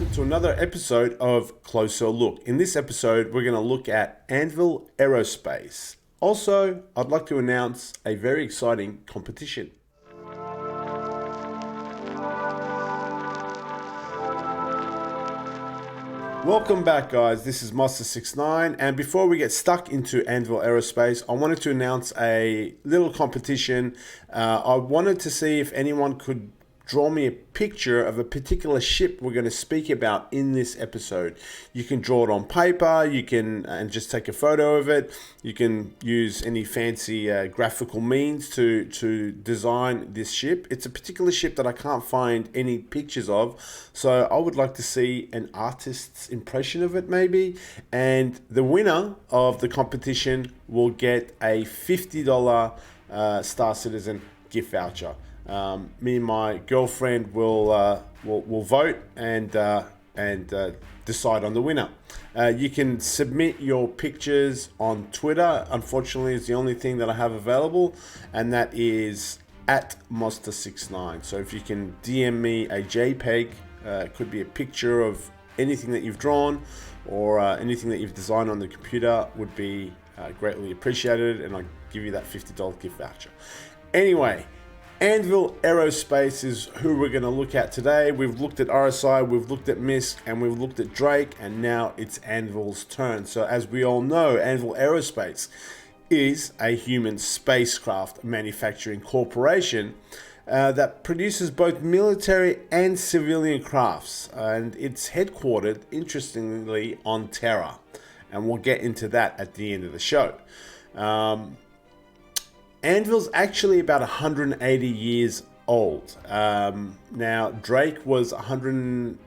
gentlemen, to another episode of Closer Look. In this episode, we're going to look at Anvil Aerospace. Also, I'd like to announce a very exciting competition. Welcome back, guys. This is Master69, and before we get stuck into Anvil Aerospace, I wanted to announce a little competition. I wanted to see if anyone could draw me a picture of a particular ship we're going to speak about in this episode. You can draw it on paper, you can and just take a photo of it. You can use any fancy graphical means to design this ship. It's a particular ship that I can't find any pictures of, so I would like to see an artist's impression of it maybe, and the winner of the competition will get a $50 Star Citizen gift voucher. Me and my girlfriend will vote and decide on the winner. You can submit your pictures on Twitter. Unfortunately, it's the only thing that I have available, and that is at Monster69. So if you can DM me a JPEG, it could be a picture of anything that you've drawn or anything that you've designed on the computer, would be greatly appreciated, and I'll give you that $50 gift voucher. Anyway, Anvil Aerospace is who we're going to look at today. We've looked at RSI, we've looked at MISC, and we've looked at Drake, and now it's Anvil's turn. So as we all know, Anvil Aerospace is a human spacecraft manufacturing corporation that produces both military and civilian crafts, and it's headquartered, interestingly, on Terra, and we'll get into that at the end of the show. Anvil's actually about 180 years old. Now, Drake was 100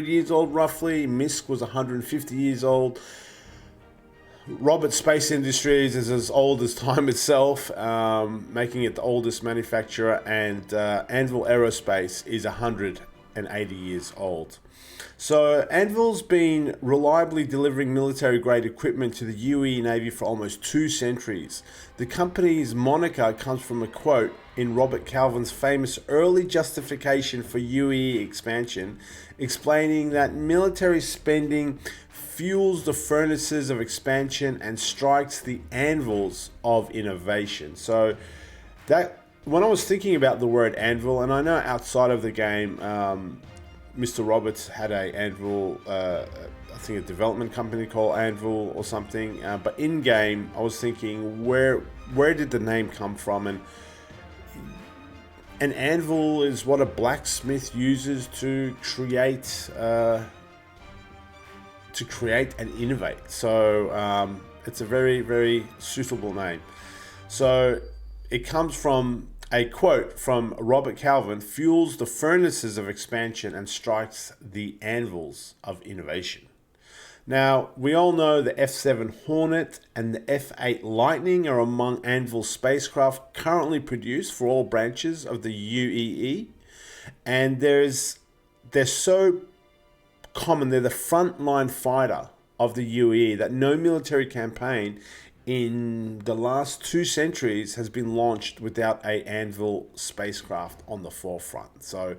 years old roughly. MISC was 150 years old. Roberts Space Industries is as old as time itself, making it the oldest manufacturer, and Anvil Aerospace is 180 years old. So Anvil's been reliably delivering military-grade equipment to the UE Navy for almost 2 centuries. The company's moniker comes from a quote in Robert Calvin's famous early justification for UE expansion, explaining that military spending fuels the furnaces of expansion and strikes the anvils of innovation. So that, when I was thinking about the word anvil, and I know outside of the game, Mr. Roberts had a Anvil, I think a development company called Anvil or something. But in game, I was thinking, where did the name come from? And an anvil is what a blacksmith uses to create and innovate. So it's a very, very suitable name. So it comes from a quote from Robert Calvin: fuels the furnaces of expansion and strikes the anvils of innovation. Now, we all know the F-7 Hornet and the F-8 Lightning are among Anvil's spacecraft currently produced for all branches of the UEE. And they're so common, they're the frontline fighter of the UEE, that no military campaign in the last 2 centuries has been launched without a Anvil spacecraft on the forefront. So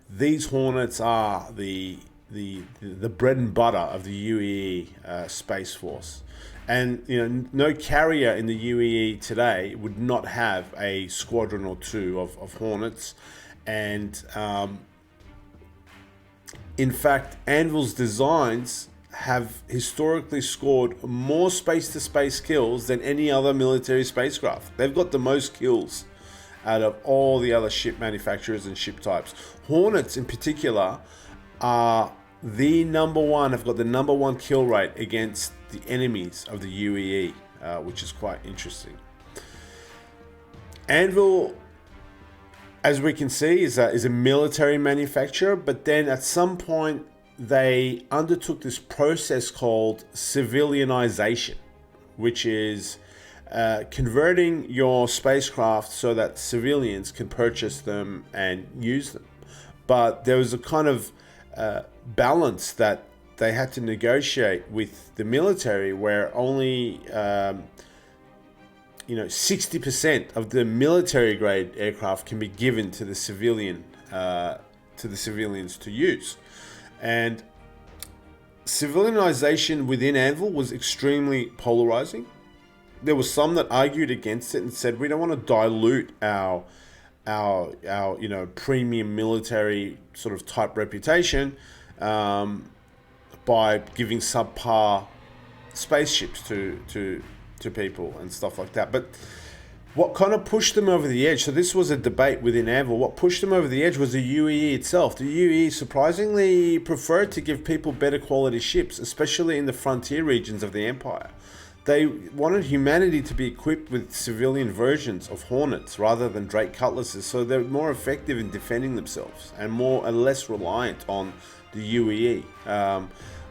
these Hornets are the bread and butter of the UEE Space Force. And no carrier in the UEE today would not have a squadron or 2 of Hornets. And in fact, Anvil's designs have historically scored more space-to-space kills than any other military spacecraft. They've got the most kills out of all the other ship manufacturers and ship types. Hornets in particular are the number one, have got the number 1 kill rate against the enemies of the UEE, which is quite interesting. Anvil, as we can see, is a military manufacturer, but then at some point they undertook this process called civilianization, which is converting your spacecraft so that civilians can purchase them and use them. But there was a kind of balance that they had to negotiate with the military, where only 60% of the military grade aircraft can be given to the civilian to the civilians to use. And civilianization within Anvil was extremely polarizing. There was some that argued against it and said we don't want to dilute our premium military sort of type reputation by giving subpar spaceships to people and stuff like that. But what kind of pushed them over the edge, so this was a debate within Anvil, what pushed them over the edge was the UEE itself. The UEE surprisingly preferred to give people better quality ships, especially in the frontier regions of the Empire. They wanted humanity to be equipped with civilian versions of Hornets rather than Drake Cutlasses, so they're more effective in defending themselves and less reliant on the UEE,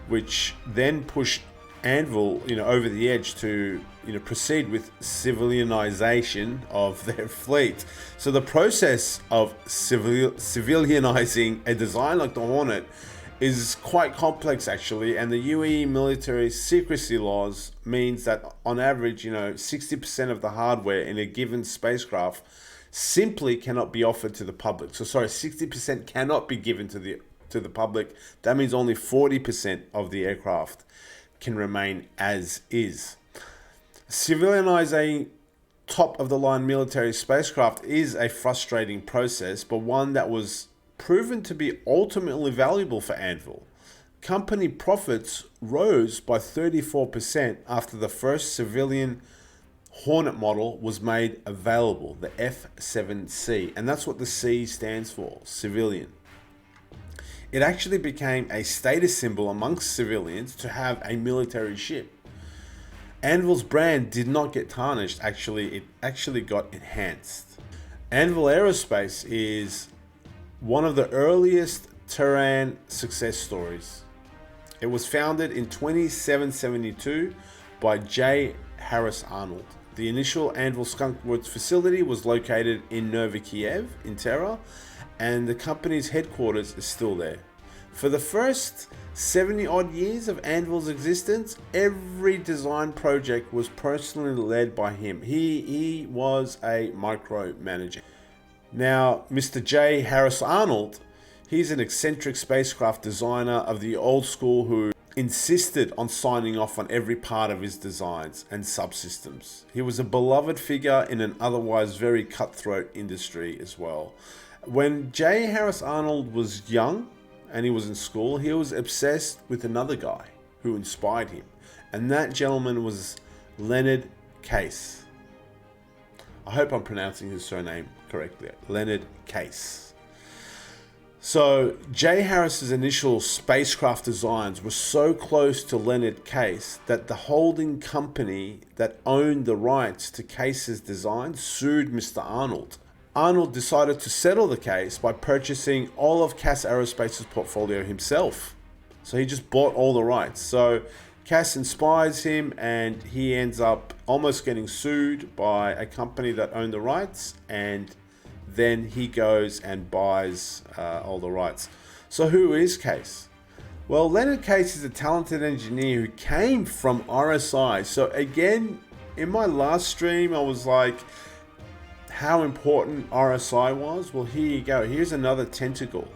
which then pushed Anvil, over the edge to, proceed with civilianization of their fleet. So the process of civilianizing a design like the Hornet is quite complex actually, and the UAE military secrecy laws means that on average, 60% of the hardware in a given spacecraft simply cannot be offered to the public. So 60% cannot be given to the public. That means only 40% of the aircraft can remain as is. Civilianizing top of the line military spacecraft is a frustrating process, but one that was proven to be ultimately valuable for Anvil. Company profits rose by 34% after the first civilian Hornet model was made available, the F7C, and that's what the C stands for, civilian. It actually became a status symbol amongst civilians to have a military ship. Anvil's brand did not get tarnished, it actually got enhanced. Anvil Aerospace is one of the earliest Terran success stories. It was founded in 2772 by J. Harris Arnold. The initial Anvil Skunk Works facility was located in Novy Kiev in Terra, and the company's headquarters is still there. For the first 70 odd years of Anvil's existence, every design project was personally led by him. He was a micromanager. Now, Mr. J. Harris Arnold, he's an eccentric spacecraft designer of the old school who insisted on signing off on every part of his designs and subsystems. He was a beloved figure in an otherwise very cutthroat industry as well. When J. Harris Arnold was young and he was in school, he was obsessed with another guy who inspired him, and that gentleman was Leonard Case. I hope I'm pronouncing his surname correctly. Leonard Case. So J. Harris's initial spacecraft designs were so close to Leonard Case that the holding company that owned the rights to Case's designs sued Mr. Arnold. Arnold decided to settle the case by purchasing all of Cass Aerospace's portfolio himself. So he just bought all the rights. So Cass inspires him, and he ends up almost getting sued by a company that owned the rights, and then he goes and buys all the rights. So who is Case? Well, Leonard Case is a talented engineer who came from RSI. So again, in my last stream, I was like, how important RSI was? Well, here you go. Here's another tentacle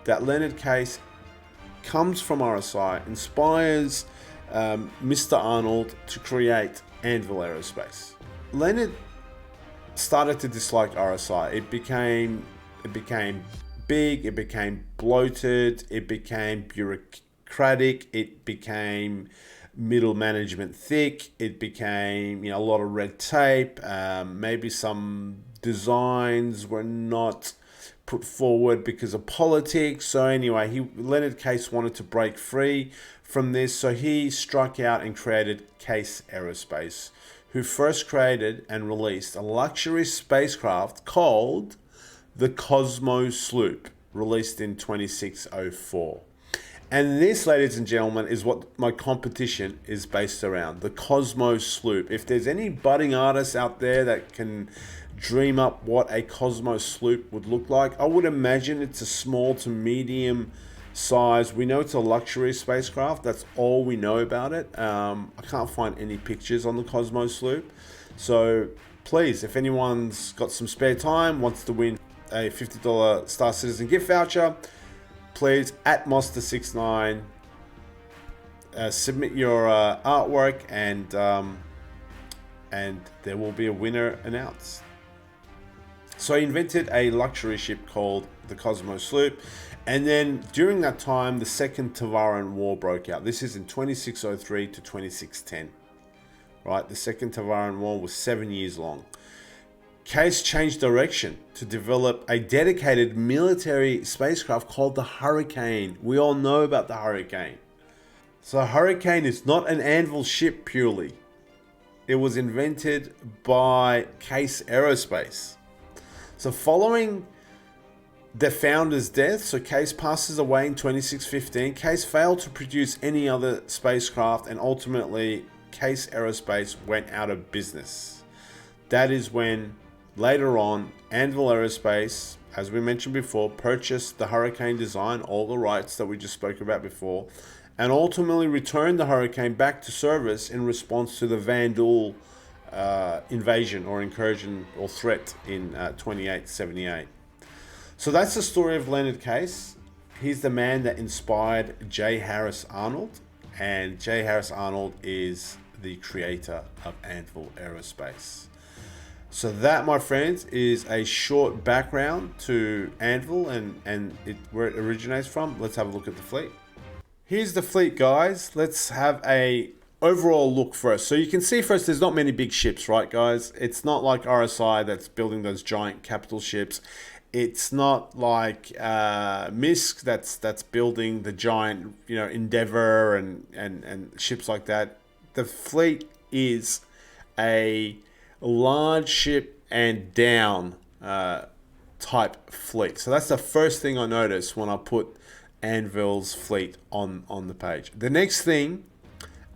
that Leonard Case comes from RSI, inspires Mr. Arnold to create Anvil Aerospace. Leonard started to dislike RSI. It became big, it became bloated, it became bureaucratic, it became middle management thick, it became a lot of red tape, maybe some designs were not put forward because of politics. So anyway, Leonard Case wanted to break free from this, so he struck out and created Case Aerospace, who first created and released a luxury spacecraft called the Cosmo Sloop, released in 2604. And this, ladies and gentlemen, is what my competition is based around, the Cosmo Sloop. If there's any budding artists out there that can dream up what a Cosmo Sloop would look like, I would imagine it's a small to medium size. We know it's a luxury spacecraft. That's all we know about it. I can't find any pictures on the Cosmo Sloop. So please, if anyone's got some spare time, wants to win a $50 Star Citizen gift voucher, please at Monster69 submit your artwork, and there will be a winner announced. So he invented a luxury ship called the Cosmos Sloop, and then during that time the Second Tavaran War broke out. This is in 2603 to 2610. Right, the Second Tavaran War was 7 years long. Case changed direction to develop a dedicated military spacecraft called the Hurricane. We all know about the Hurricane. So Hurricane is not an Anvil ship purely. It was invented by Case Aerospace. So following the founder's death, so Case passes away in 2615, Case failed to produce any other spacecraft, and ultimately Case Aerospace went out of business. That is when later on Anvil Aerospace, as we mentioned before, purchased the Hurricane design, all the rights that we just spoke about before, and ultimately returned the Hurricane back to service in response to the Vandal invasion or incursion or threat in 2878. So that's the story of Leonard Case. He's the man that inspired J. Harris Arnold, and J. Harris Arnold is the creator of Anvil Aerospace. So that, my friends, is a short background to Anvil and where it originates from. Let's have a look at the fleet. Here's the fleet, guys. Let's have a overall look first. So you can see first there's not many big ships, right, guys? It's not like RSI that's building those giant capital ships. It's not like MISC that's building the giant, Endeavour and ships like that. The fleet is a large ship and down type fleet. So that's the first thing I noticed when I put Anvil's fleet on the page. The next thing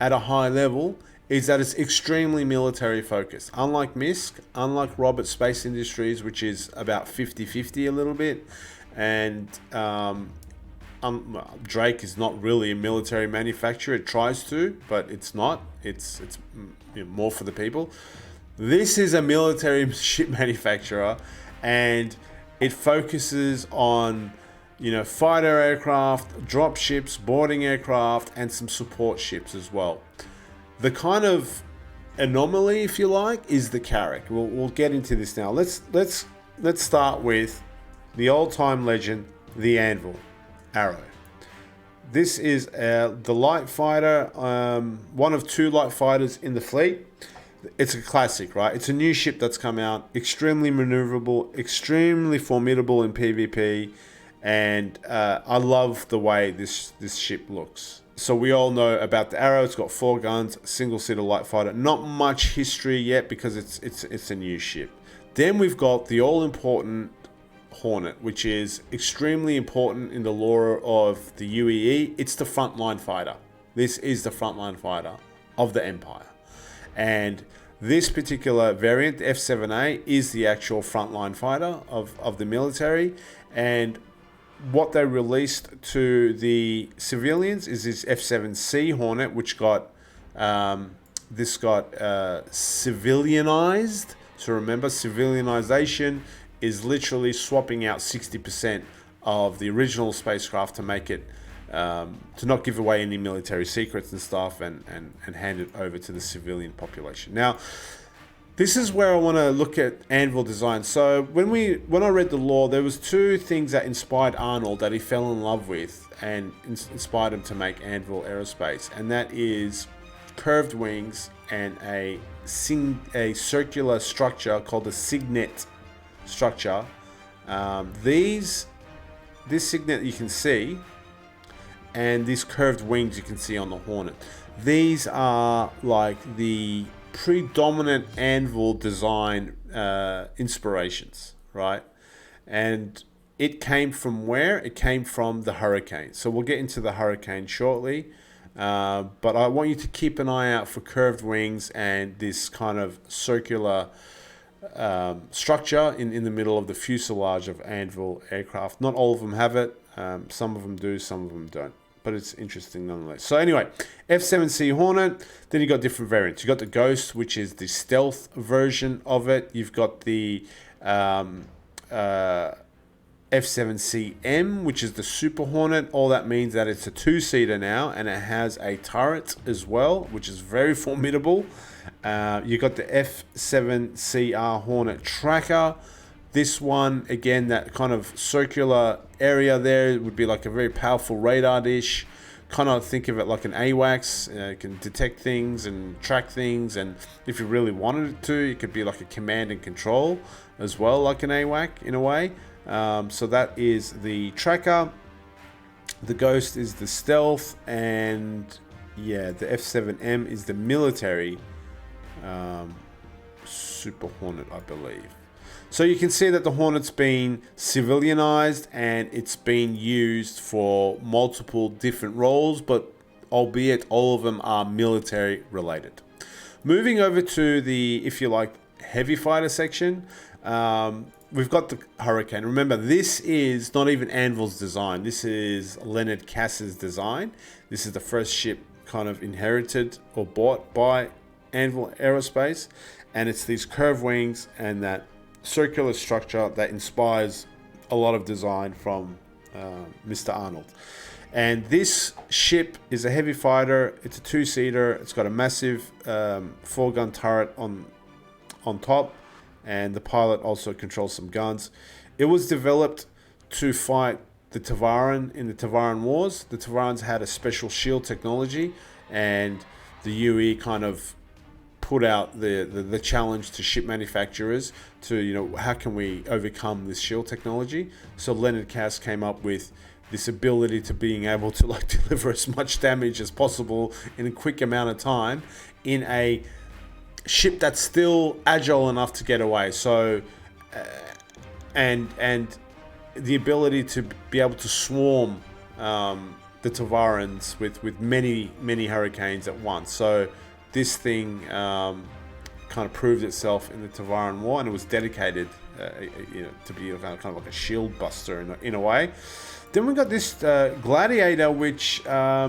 at a high level is that it's extremely military focused. Unlike MISC, unlike Roberts Space Industries, which is about 50-50 a little bit, and Drake is not really a military manufacturer. It tries to, but it's not. It's more for the people. This is a military ship manufacturer, and it focuses on fighter aircraft, drop ships, boarding aircraft, and some support ships as well. The kind of anomaly, if you like, is the Carrack. We'll get into this now. Let's start with the old-time legend, the Anvil Arrow. This is the light fighter, one of two light fighters in the fleet. It's a classic, right? It's a new ship that's come out, extremely maneuverable, extremely formidable in PvP, and I love the way this ship looks. So we all know about the Arrow. It's got 4 guns, single-seater light fighter. Not much history yet because it's a new ship. Then we've got the all-important Hornet, which is extremely important in the lore of the UEE. It's the frontline fighter. This is the frontline fighter of the Empire. And this particular variant, the F7A, is the actual frontline fighter of the military. And what they released to the civilians is this F7C Hornet, which got civilianized. So remember, civilianization is literally swapping out 60% of the original spacecraft to make it to not give away any military secrets and stuff, and hand it over to the civilian population. Now, this is where I want to look at Anvil design. So when I read the lore, there was 2 things that inspired Arnold that he fell in love with and inspired him to make Anvil Aerospace, and that is curved wings and a circular structure called the signet structure. This signet you can see, and these curved wings you can see on the Hornet. These are like the predominant Anvil design inspirations, right? And it came from where? It came from the Hurricane. So we'll get into the Hurricane shortly, but I want you to keep an eye out for curved wings and this kind of circular structure in the middle of the fuselage of Anvil aircraft. Not all of them have it. Some of them do, some of them don't. But it's interesting nonetheless. So anyway, F7C Hornet. Then you've got different variants. You've got the Ghost, which is the stealth version of it. You've got the F7CM, which is the Super Hornet. All that means that it's a two-seater now, and it has a turret as well, which is very formidable. You got the F7CR Hornet tracker. This one, again, that kind of circular area there would be like a very powerful radar dish. Kind of think of it like an AWACS. It can detect things and track things, and if you really wanted it to, it could be like a command and control as well, like an AWAC in a way. So that is the tracker. The Ghost is the stealth, and yeah, the F7M is the military Super Hornet, I believe. So you can see that the Hornet's been civilianized and it's been used for multiple different roles, but albeit all of them are military related. Moving over to the, if you like, heavy fighter section, we've got the Hurricane. Remember, this is not even Anvil's design. This is Leonard Cass's design. This is the first ship kind of inherited or bought by Anvil Aerospace, and it's these curved wings and that circular structure that inspires a lot of design from Mr. Arnold. And this ship is a heavy fighter. It's a two-seater. It's got a massive four-gun turret on top, and the pilot also controls some guns. It was developed to fight the Tavaran in the Tavaran Wars. The Tavarans had a special shield technology, and the UE kind of put out the challenge to ship manufacturers to, you know, how can we overcome this shield technology? So Leonard Cass came up with this ability to being able to like deliver as much damage as possible in a quick amount of time in a ship that's still agile enough to get away. So and the ability to be able to swarm the Tavarans with many hurricanes at once. So this thing kind of proved itself in the Tavaran War, and it was dedicated, to be kind of like a shield buster in a way. Then we got this Gladiator, which I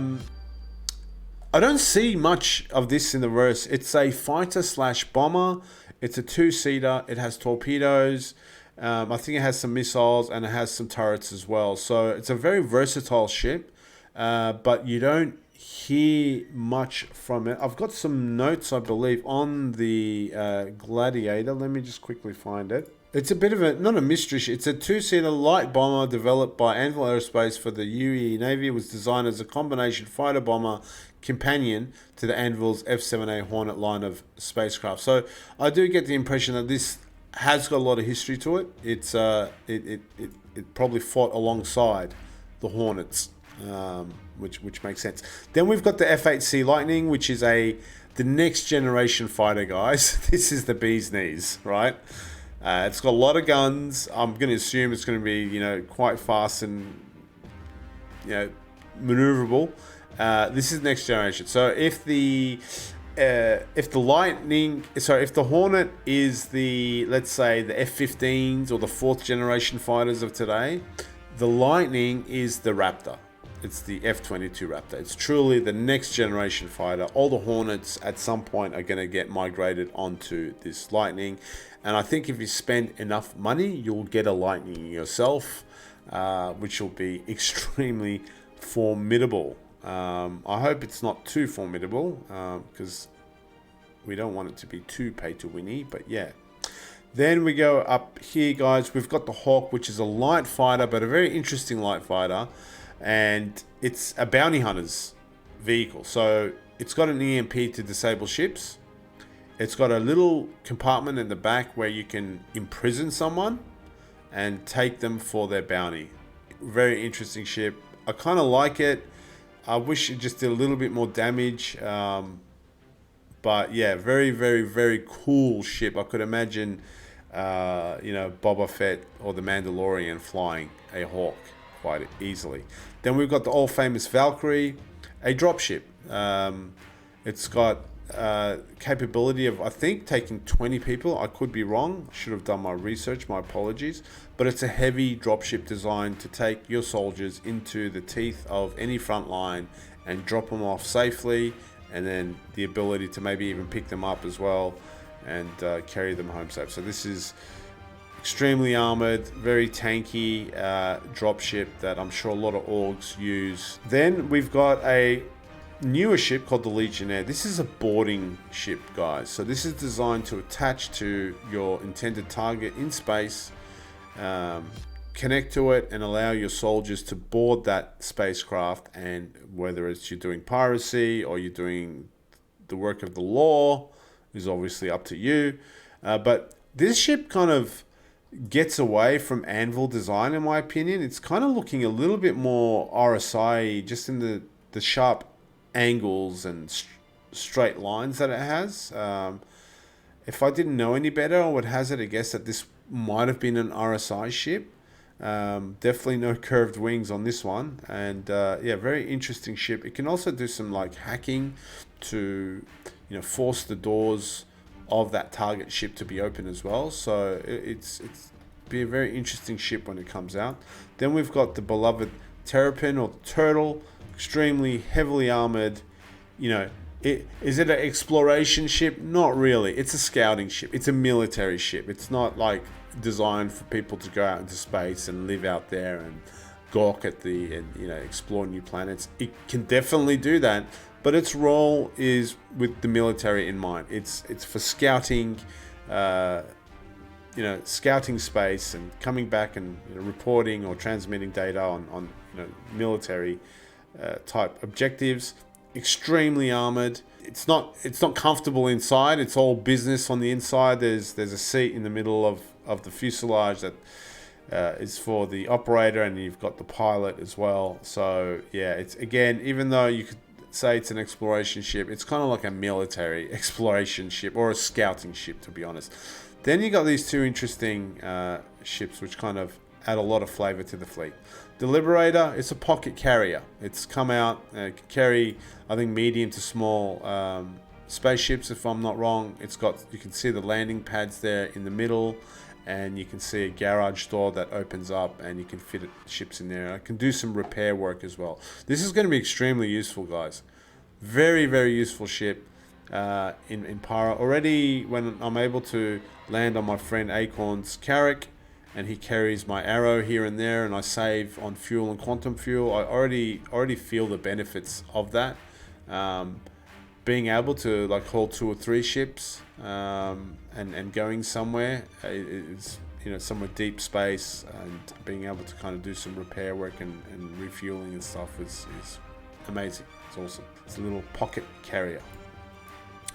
don't see much of this in the verse. It's a fighter/bomber. It's a two-seater. It has torpedoes. I think it has some missiles, and it has some turrets as well. So it's a very versatile ship, but you don't hear much from it. I've got some notes, I believe, on the Gladiator. Let me just quickly find it. It's a bit of a, not a mystery ship. It's a two-seater light bomber developed by Anvil Aerospace for the UE Navy. It was designed as a combination fighter-bomber companion to the Anvil's F-7A Hornet line of spacecraft. So I do get the impression that this has got a lot of history to it. It's it probably fought alongside the Hornets, which makes sense. Then we've got the F-8C Lightning, which is the next generation fighter, guys. This is the bee's knees, right? It's got a lot of guns. I'm going to assume it's going to be, quite fast and, maneuverable. This is next generation. So if the Hornet is let's say the F-15s or the fourth generation fighters of today, the Lightning is the Raptor. It's the F-22 Raptor. It's truly the next generation fighter. All the Hornets at some point are going to get migrated onto this Lightning. And I think if you spend enough money, you'll get a Lightning yourself, which will be extremely formidable. I hope it's not too formidable, because we don't want it to be too pay-to-winny, but yeah. Then we go up here, guys. We've got the Hawk, which is a light fighter, but a very interesting light fighter. And it's a bounty hunter's vehicle. So it's got an EMP to disable ships. It's got a little compartment in the back where you can imprison someone and take them for their bounty. Very interesting ship. I kind of like it. I wish it just did a little bit more damage. But yeah, very, very, very cool ship. I could imagine, Boba Fett or the Mandalorian flying a Hawk quite easily. Then we've got the all famous Valkyrie, a dropship. It's got capability of, I think, taking 20 people. I could be wrong. I should have done my research. My apologies. But it's a heavy dropship designed to take your soldiers into the teeth of any front line and drop them off safely, and then the ability to maybe even pick them up as well and carry them home safe. So this is extremely armored, very tanky dropship that I'm sure a lot of orgs use. Then we've got a newer ship called the Legionnaire. This is a boarding ship, guys. So this is designed to attach to your intended target in space, connect to it, and allow your soldiers to board that spacecraft. And whether it's you're doing piracy or you're doing the work of the law is obviously up to you. But this ship kind of gets away from Anvil design, in my opinion. It's kind of looking a little bit more RSI, just in the sharp angles and straight lines that it has. If I didn't know any better, I would hazard a guess that this might have been an RSI ship. Definitely no curved wings on this one, and yeah, very interesting ship. It can also do some like hacking to, you know, force the doors of that target ship to be open as well. So it's be a very interesting ship when it comes out. Then we've got the beloved Terrapin, or the Turtle, extremely heavily armored. You know, is it an exploration ship? Not really. It's a scouting ship. It's a military ship. It's not like designed for people to go out into space and live out there and gawk at and you know, explore new planets. It can definitely do that, but its role is with the military in mind. It's for scouting, you know, scouting space and coming back and, you know, reporting or transmitting data on you know, military type objectives. Extremely armored. It's not comfortable inside. It's all business on the inside. There's a seat in the middle of the fuselage that is for the operator, and you've got the pilot as well. So yeah, it's, again, even though you could say it's an exploration ship, it's kind of like a military exploration ship or a scouting ship, to be honest. Then you got these two interesting ships which kind of add a lot of flavor to the fleet. The Liberator, it's a pocket carrier. It's come out, it can carry, I think, medium to small spaceships, if I'm not wrong. It's got, you can see the landing pads there in the middle, and you can see a garage door that opens up, and you can fit ships in there. I can do some repair work as well. This is going to be extremely useful, guys. Very, very useful ship in Para. Already, when I'm able to land on my friend Acorn's Carrack, and he carries my arrow here and there, and I save on fuel and quantum fuel, I already feel the benefits of that. Being able to like haul 2 or 3 ships and going somewhere, it's, you know, somewhere deep space, and being able to kind of do some repair work and refueling and stuff is amazing. It's awesome. It's a little pocket carrier.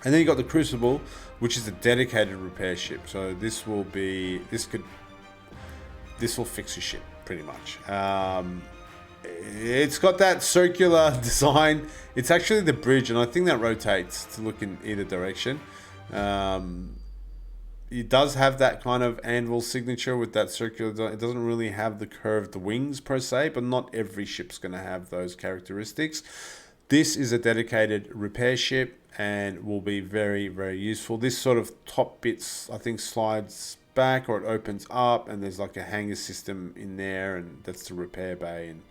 And then you got the Crucible, which is a dedicated repair ship. So this will fix your ship pretty much. It's got that circular design. It's actually the bridge, and I think that rotates to look in either direction. It does have that kind of Anvil signature with that circular design. It doesn't really have the curved wings per se, but not every ship's going to have those characteristics. This is a dedicated repair ship and will be very, very useful. This sort of top bits, I think, slides back, or it opens up, and there's like a hangar system in there, and that's the repair bay, and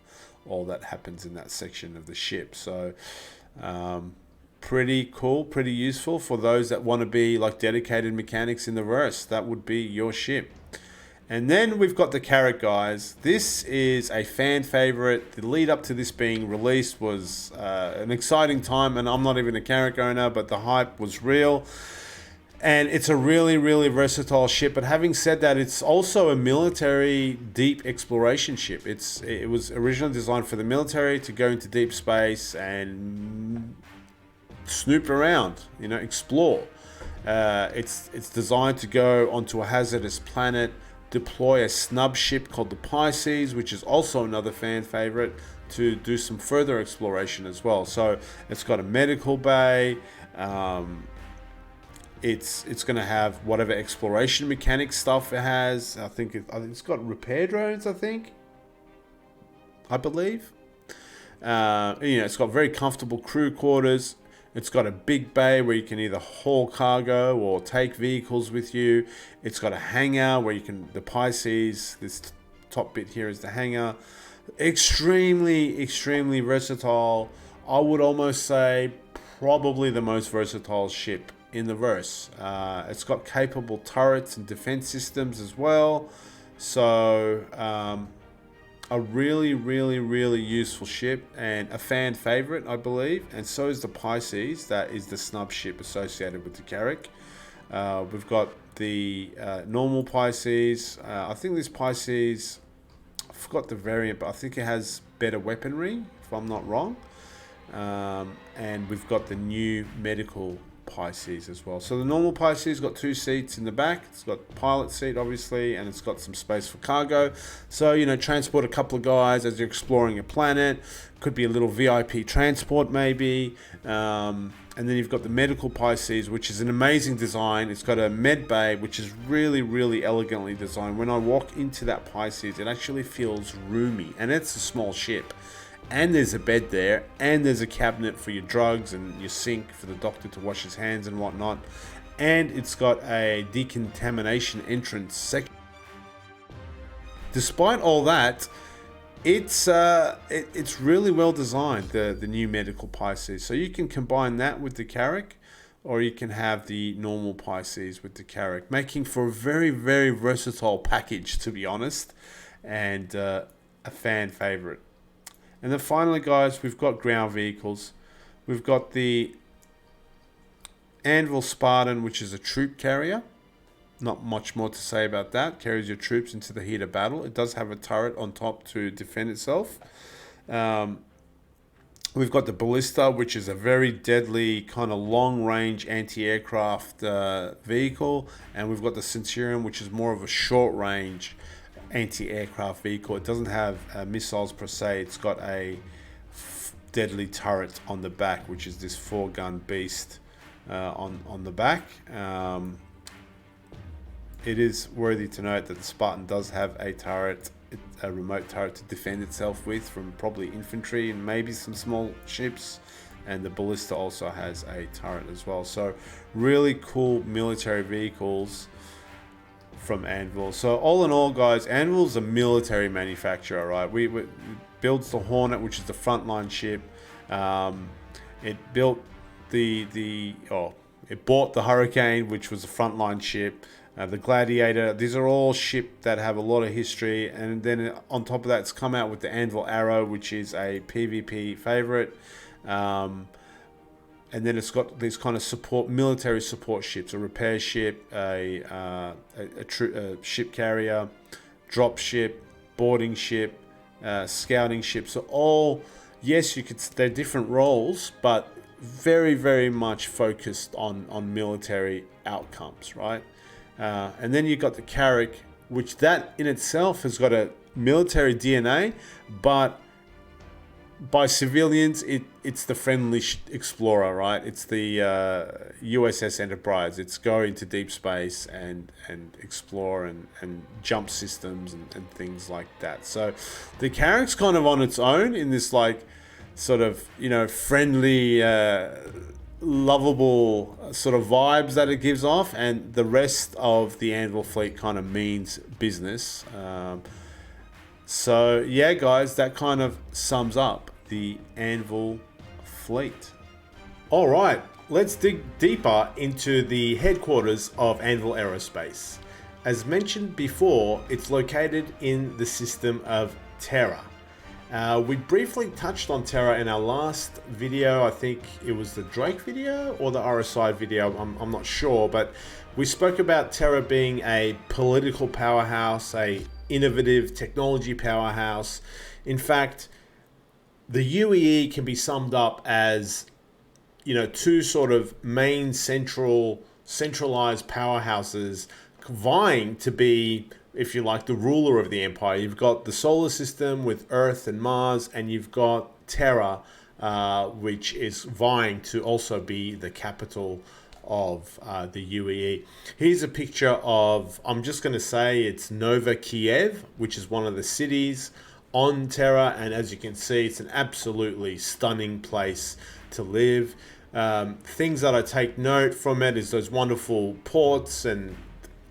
all that happens in that section of the ship. So pretty cool, pretty useful for those that want to be like dedicated mechanics in the verse. That would be your ship. And then we've got the Carrack, guys. This is a fan favorite. The lead up to this being released was an exciting time, and I'm not even a Carrack owner, but the hype was real. And it's a really, really versatile ship. But having said that, it's also a military deep exploration ship. It was originally designed for the military to go into deep space and snoop around, you know, explore. It's designed to go onto a hazardous planet, deploy a snub ship called the Pisces, which is also another fan favorite, to do some further exploration as well. So it's got a medical bay. It's going to have whatever exploration mechanic stuff it has. I think it's got repair drones, I believe. You know, it's got very comfortable crew quarters. It's got a big bay where you can either haul cargo or take vehicles with you. It's got a hangar where you can, the Pisces, this top bit here is the hangar. Extremely, extremely versatile. I would almost say probably the most versatile ship in the verse. It's got capable turrets and defense systems as well. So a really, really, really useful ship and a fan favorite, I believe. And so is the Pisces. That is the snub ship associated with the Carrack. We've got the normal Pisces. I think this Pisces, I forgot the variant, but I think it has better weaponry, if I'm not wrong. And we've got the new medical Pisces as well. So the normal Pisces got 2 seats in the back. It's got pilot seat, obviously, and it's got some space for cargo. So, you know, transport a couple of guys as you're exploring a planet. Could be a little VIP transport, maybe. And then you've got the medical Pisces, which is an amazing design. It's got a med bay, which is really, really elegantly designed. When I walk into that Pisces, it actually feels roomy, and it's a small ship. And there's a bed there, and there's a cabinet for your drugs and your sink for the doctor to wash his hands and whatnot. And it's got a decontamination entrance section. Despite all that, it's really well designed, the new medical Pisces. So you can combine that with the Carrack, or you can have the normal Pisces with the Carrack, making for a very, very versatile package, to be honest, and a fan favorite. And then finally, guys, we've got ground vehicles. We've got the Anvil Spartan, which is a troop carrier. Not much more to say about that. Carries your troops into the heat of battle. It does have a turret on top to defend itself. We've got the Ballista, which is a very deadly kind of long-range anti-aircraft vehicle. And we've got the Centurion, which is more of a short-range anti-aircraft vehicle. It doesn't have missiles per se. It's got a deadly turret on the back, which is this 4-gun beast on the back. It is worthy to note that the Spartan does have a turret, a remote turret to defend itself with from probably infantry and maybe some small ships. And the Ballista also has a turret as well. So really cool military vehicles from Anvil. So all in all, guys, Anvil's a military manufacturer, right? We builds the Hornet, which is the frontline ship. It built it bought the Hurricane, which was a frontline ship. The Gladiator. These are all ships that have a lot of history. And then on top of that, it's come out with the Anvil Arrow, which is a PvP favorite. And then it's got these kind of military support ships, a repair ship, a ship carrier, drop ship, boarding ship, scouting ship. So all, yes, they're different roles, but very, very much focused on military outcomes, right? And then you've got the Carrack, which that in itself has got a military DNA, but by civilians, it's the friendly explorer, right? It's the USS Enterprise. It's go into deep space and explore and jump systems and things like that. So the Carrack's kind of on its own in this like sort of, you know, friendly, lovable sort of vibes that it gives off, and the rest of the Anvil fleet kind of means business. So yeah, guys, that kind of sums up the Anvil fleet. All right, let's dig deeper into the headquarters of Anvil Aerospace. As mentioned before, it's located in the system of Terra. We briefly touched on Terra in our last video. I think it was the Drake video or the RSI video, I'm not sure, but we spoke about Terra being a political powerhouse, a innovative technology powerhouse. In fact, the UEE can be summed up as, you know, two sort of main centralized powerhouses vying to be, if you like, the ruler of the empire. You've got the solar system with Earth and Mars, and you've got Terra, which is vying to also be the capital of the UEE. Here's a picture of, I'm just going to say it's Nova Kiev, which is one of the cities on Terra, and as you can see, it's an absolutely stunning place to live. Things that I take note from it is those wonderful ports and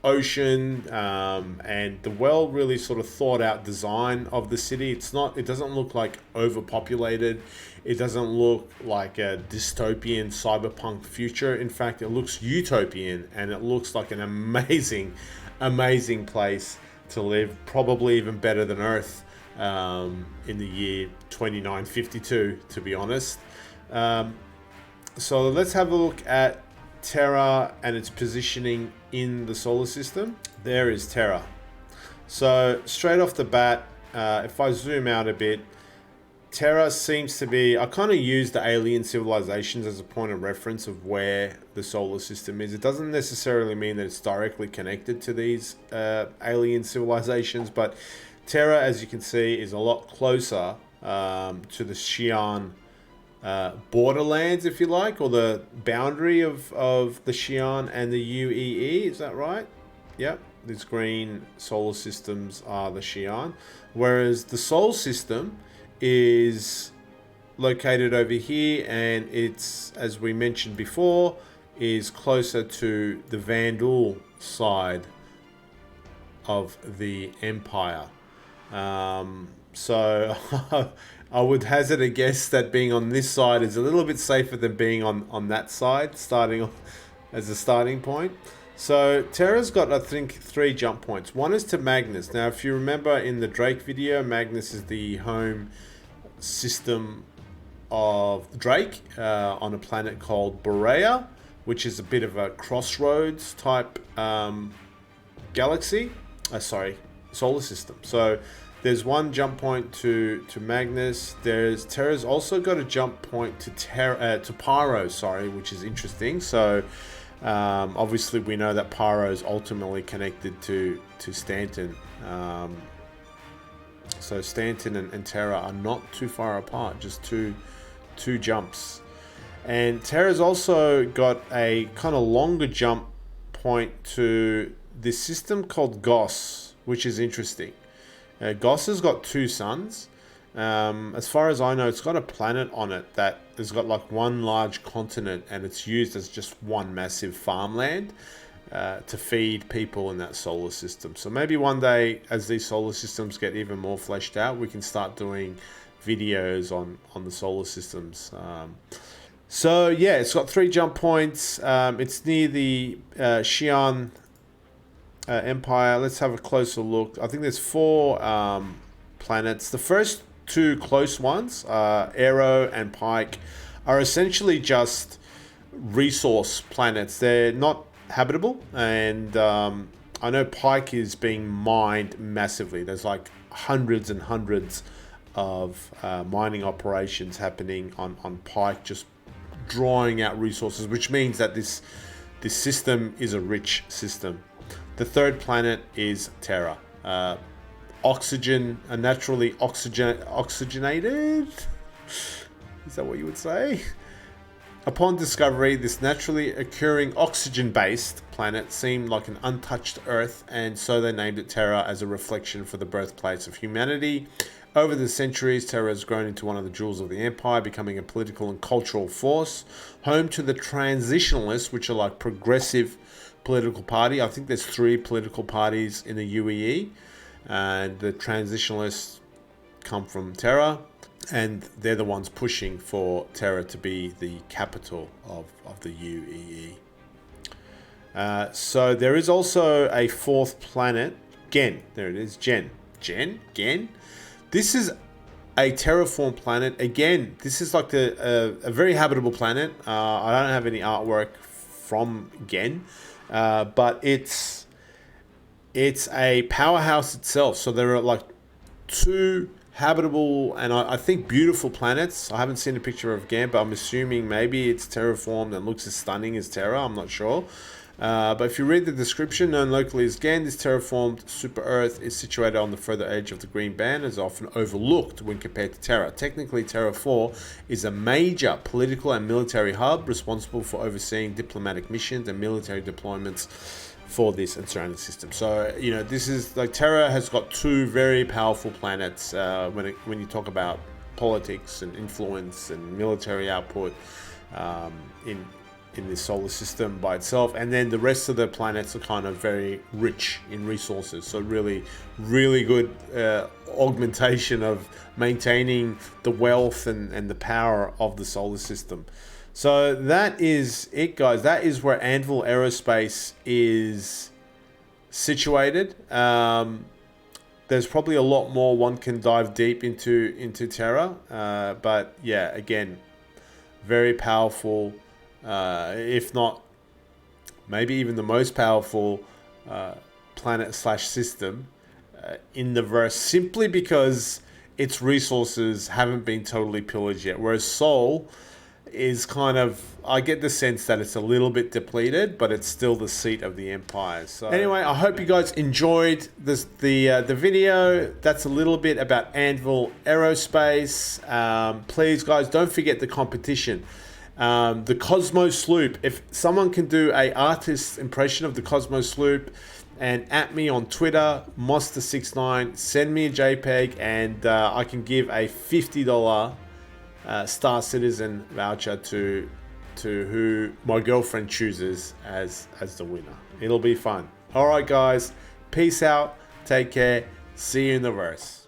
ocean, and the well really sort of thought out design of the city. It doesn't look like overpopulated. It doesn't look like a dystopian cyberpunk future. In fact, it looks utopian, and it looks like an amazing, amazing place to live, probably even better than Earth in the year 2952, to be honest. So let's have a look at Terra and its positioning in the solar system. There is Terra. So straight off the bat, if I zoom out a bit, Terra seems to be, I kind of use the alien civilizations as a point of reference of where the solar system is. It doesn't necessarily mean that it's directly connected to these alien civilizations, but Terra, as you can see, is a lot closer to the Xi'an borderlands, if you like, or the boundary of the Xi'an and the UEE. Is that right? Yep. These green solar systems are the Xi'an, whereas the Sol system is located over here, and it's, as we mentioned before, is closer to the Vandal side of the Empire. So I would hazard a guess that being on this side is a little bit safer than being on that side, starting off as a starting point. So Terra's got, I think, 3 jump points. One is to Magnus. Now, if you remember in the Drake video, Magnus is the home system of Drake on a planet called Borea, which is a bit of a crossroads type galaxy. Solar system. So there's one jump point to Magnus. Terra's also got a jump point to Pyro, which is interesting. So obviously we know that Pyro is ultimately connected to Stanton. So Stanton and Terra are not too far apart, just two jumps. And Terra's also got a kind of longer jump point to this system called Goss, which is interesting. Goss has got 2 suns. As far as I know, it's got a planet on it that has got like one large continent, and it's used as just one massive farmland to feed people in that solar system. So maybe one day, as these solar systems get even more fleshed out, we can start doing videos on the solar systems. So yeah, it's got 3 jump points. It's near the Xi'an Empire. Let's have a closer look. I think there's 4 planets. The first 2 close ones, Aero and Pike, are essentially just resource planets. They're not habitable, and I know Pike is being mined massively. There's like hundreds and hundreds of mining operations happening on Pike, just drawing out resources, which means that this system is a rich system. The 3rd planet is Terra. Naturally oxygenated? Is that what you would say? Upon discovery, this naturally occurring oxygen-based planet seemed like an untouched Earth, and so they named it Terra as a reflection for the birthplace of humanity. Over the centuries, Terra has grown into one of the jewels of the Empire, becoming a political and cultural force, home to the transitionalists, which are like progressive political party. I think there's 3 political parties in the UEE, and the transitionalists come from Terra, and they're the ones pushing for Terra to be the capital of the UEE. So there is also a 4th planet, Gen. There it is, Gen. This is a terraformed planet. Again, this is like a very habitable planet. I don't have any artwork from Gen, but it's a powerhouse itself. So there are like 2 habitable and I think beautiful planets. I haven't seen a picture of Gen, but I'm assuming maybe it's terraformed and looks as stunning as Terra. I'm not sure. But if you read the description, known locally as Gen, this terraformed super Earth is situated on the further edge of the green band and is often overlooked when compared to Terra. Technically, Terra 4 is a major political and military hub responsible for overseeing diplomatic missions and military deployments for this and surrounding system. So, you know, this is like Terra has got 2 very powerful planets when you talk about politics and influence and military output in this solar system by itself, and then the rest of the planets are kind of very rich in resources, so really good augmentation of maintaining the wealth and the power of the solar system. So that is it, guys. That is where Anvil Aerospace is situated. There's probably a lot more one can dive deep into Terra, but yeah, again, very powerful, if not maybe even the most powerful planet slash system in the verse, simply because its resources haven't been totally pillaged yet, whereas Sol is kind of, I get the sense that it's a little bit depleted, but it's still the seat of the empire. So anyway, I hope you guys enjoyed the video. That's a little bit about Anvil Aerospace. Please, guys, don't forget the competition. The Cosmos Sloop. If someone can do a artist's impression of the Cosmos Sloop and at me on Twitter, Monster69, send me a JPEG, and I can give a $50 Star Citizen voucher to who my girlfriend chooses as the winner. It'll be fun. All right, guys, peace out, take care, see you in the verse.